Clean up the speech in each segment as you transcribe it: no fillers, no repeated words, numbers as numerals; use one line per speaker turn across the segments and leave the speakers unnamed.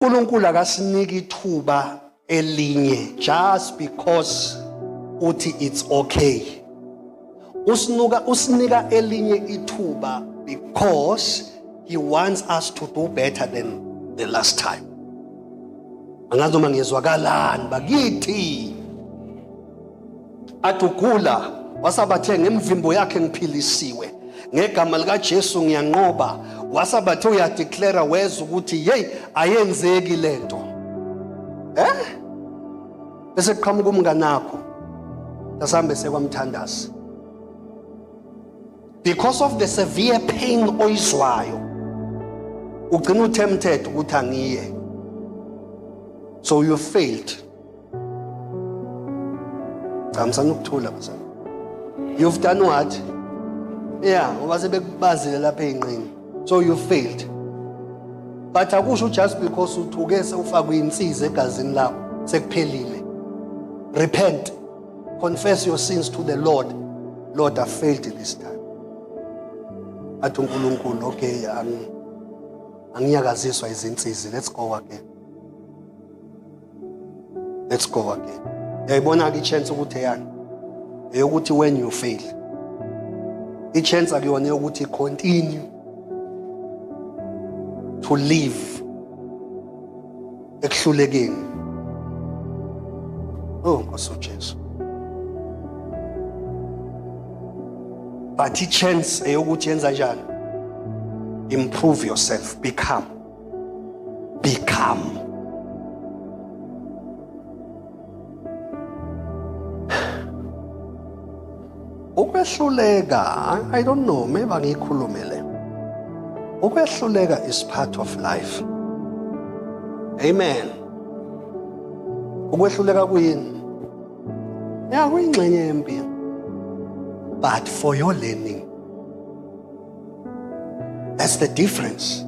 uNkulunkulu akasiniki ithuba elinye just because uthi it's okay. Usinika elinye ithuba because he wants us to do better than the last time. Angazi uma ngiyezwakalani bakithi. Atugula wasabathe ngemvimbo yakhe ngiphilisiwe. Ngegama lika Jesu ngiyanqoba. Wasabathe uyadeclare weza ukuthi hey ayenzeki lento. Bese kuqhamuka umngane wakho. Dasambe sekwamthandaza. Because of the severe pain oyizwayo ugcina utempted ukuthi angiye. So you failed. You've done what? Yeah, ngoba sebekubazile lapha einqini. So you failed. But akusho just because uthuke sewufaka insizwe egazini lakho sekuphelile. Repent. Confess your sins to the Lord. Lord, I failed this time. Athi uNkulunkulu, okay, angiyakaziswa izinsizi. Let's go again. Let's go again. Yayibona ke chance ukuthi yani. Eyokuthi when you fail. I chance akuyona yokuthi continue to live ekuhlulekeni. Oh, Nkosi uJesu. But I chance eyokuthi yenza njani? Improve yourself, become. Ukwehluleka, I don't know, maybe ngikhulumele. Ukwehluleka is part of life. Amen. Ukwehluleka kuyini? Ya kuyingxenye yempilo. But for your learning. That's the difference.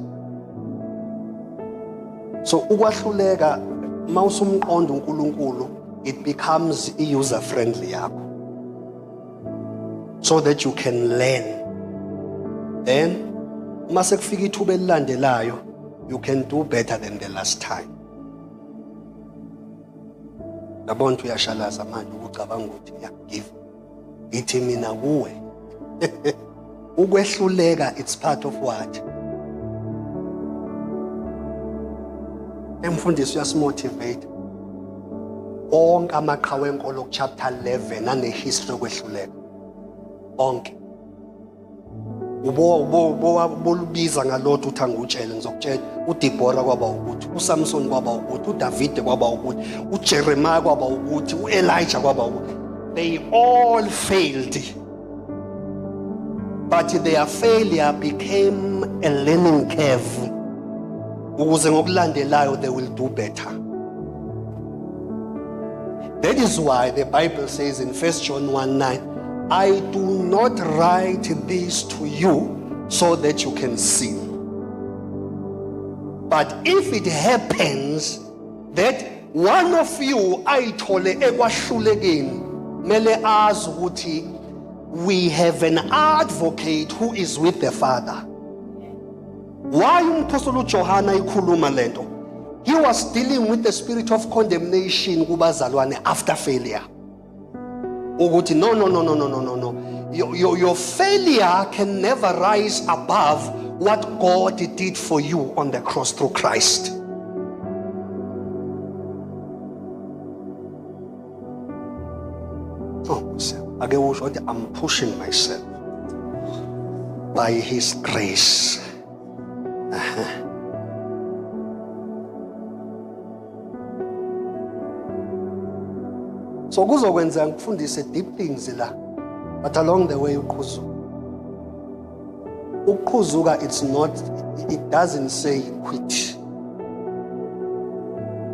So ukwahluleka mawusumqonda uNkulunkulu, it becomes user friendly yakho. So that you can learn. Then mase kufika ithuba elilandelayo, you can do better than the last time. Yabona uyashalaza manje ukucabanga ukuthi uyagive. Ithi mina kuwe. Ukwehluleka it's part of what? Emfundisi uyasimotivate. Onke amaqhawe enkolo chapter 11 ane history okwehluleka. Onke. Bolubiza ngalotho uthanga utshele ngizokutshela uDeborah kwaba ukuthi uSamson kwaba ukuthi uDavid kwaba ukuthi uJeremiah kwaba ukuthi uElijah kwaba ukuthi they all failed, but their failure became a learning curve ukuze ngokulandelayo they will do better. That is why the Bible says in 1 John 1:9, I do not write this to you so that you can sin. But if it happens that one of you ayithole ekwahlulekeni, mele azi ukuthi we have an advocate who is with the Father. Why uMphostoli uJohana ikhuluma lento? He was dealing with the spirit of condemnation kubazalwane after failure. Ukuthi no. Your failure can never rise above what God did for you on the cross through Christ. I'm pushing myself by His grace. So kuzokwenza ngikufundise deep things la, but along the way ukuqhuzuka it doesn't say quit.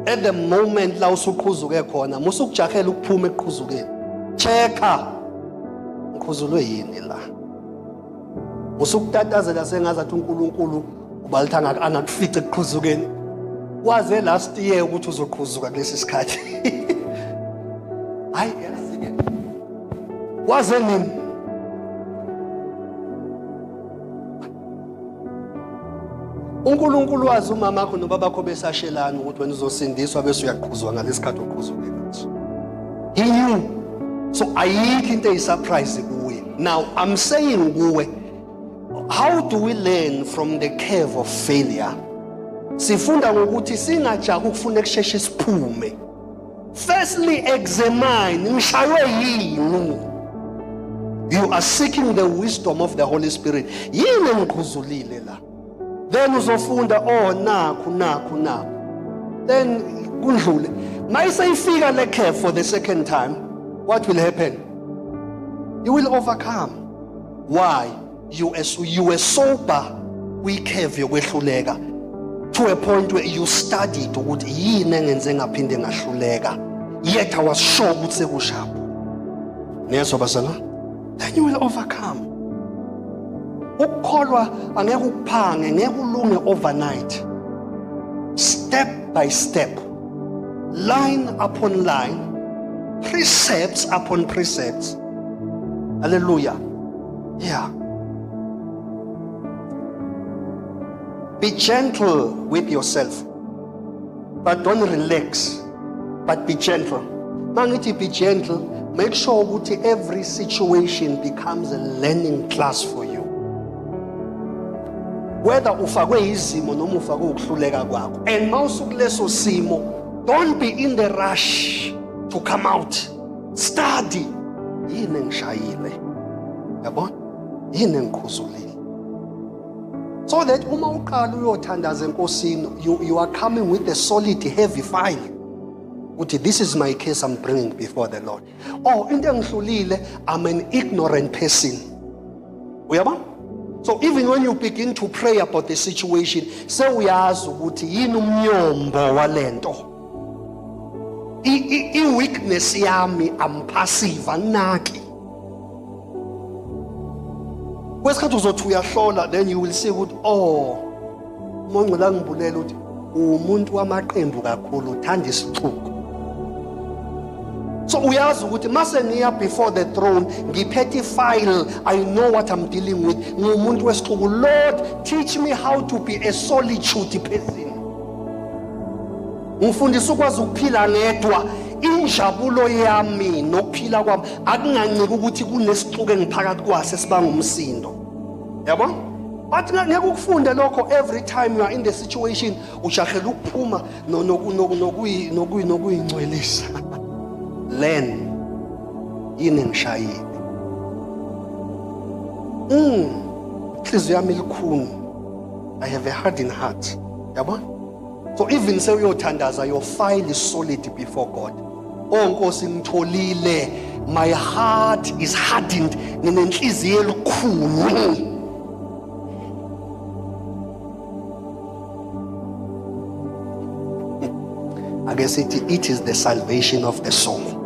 At the moment la usuqhuzuke khona musukujahela ukuphuma eqhuzukeni, checka ngiqhuzulwe yini la. Musukutatazela sengazathi uNkulunkulu ubalithanga angakufice eqhuzukeni. Waze last year ukuthi uzoqhuzuka kulesi sikhathi. Hayi yasike. Waze nini? uNkulunkulu wazi umama wakho nobaba bakho besashelana ukuthi wena uzosindiswa bese uyaqhuzwa ngalesikhathi oqhuzule ngaso. He knew. So ayikho into eyisurprise kuye. Now I'm saying kuwe, how do we learn from the curve of failure? Sifunda ngokuthi singajahi ukufuna kusheshe siphume. Firstly, examine ngishaywe yini. You are seeking the wisdom of the Holy Spirit. Yini engiqhuzulile la? Then uzofunda nakhu. Then kundlule. Mayisayifika le curve for the second time, what will happen? You will overcome. Why? You were sober, we curve yokwehluleka to a point where you studied ukuthi yini engenze ngaphinde ngahluleka. Yet I was sure ukuthi sekushapho. Neso basala? Then you will overcome. Ukukholwa angeke ukuphange, ngeke ulunge overnight. Step by step, line upon line, precepts upon precepts. Hallelujah. Yeah. Be gentle with yourself, but don't relax, but be gentle. Mangithi be gentle, make sure that every situation becomes a learning class for you. Whether ufakwe izimo noma ufakwe ukuhluleka kwakho. And mawusukuleso simo, don't be in the rush to come out. Study. Yini ngishayile? Yabona? Yini ngikhuzulile? So that uma uqala uyothandaza enkosini, you are coming with a solid heavy file. Uthi this is my case I'm bringing before the Lord. Oh, into engihlulile, I'm an ignorant person. Uyabona? So even when you begin to pray about the situation, sewuyazi ukuthi yini umnyombo walento. I-weakness yami, I'm passive, anaki. Kwesikhathi uzothi uyahlola, then you will see ukuthi uMongcela ngibulela ukuthi umuntu wamaqembu kakhulu, uthanda isixuku. So uyazi ukuthi mase ngiya before the throne, ngiphethe file, I know what I'm dealing with. Ngumuntu wesixuku. Lord, teach me how to be a solitude person. Ngifundisa ukwazi ukuphila ngedwa. Injabulo yami nokuphila kwami akungancika ukuthi kunesixuku engiphakathi kwaso esibanga umsindo. Yabo? But ngeke ukufunde lokho every time you are in the situation ujahela ukuphuma nokuyingcwelisa. Learn. Yini ngishayile. Inhliziyo yami ilukhuni. I have a hardened heart. Yabo? So even say uyothandaza, your file is solid before God. Nkosi ngitholile, my heart is hardened, nginenhliziyo elukhuni. I guess it is the salvation of the soul.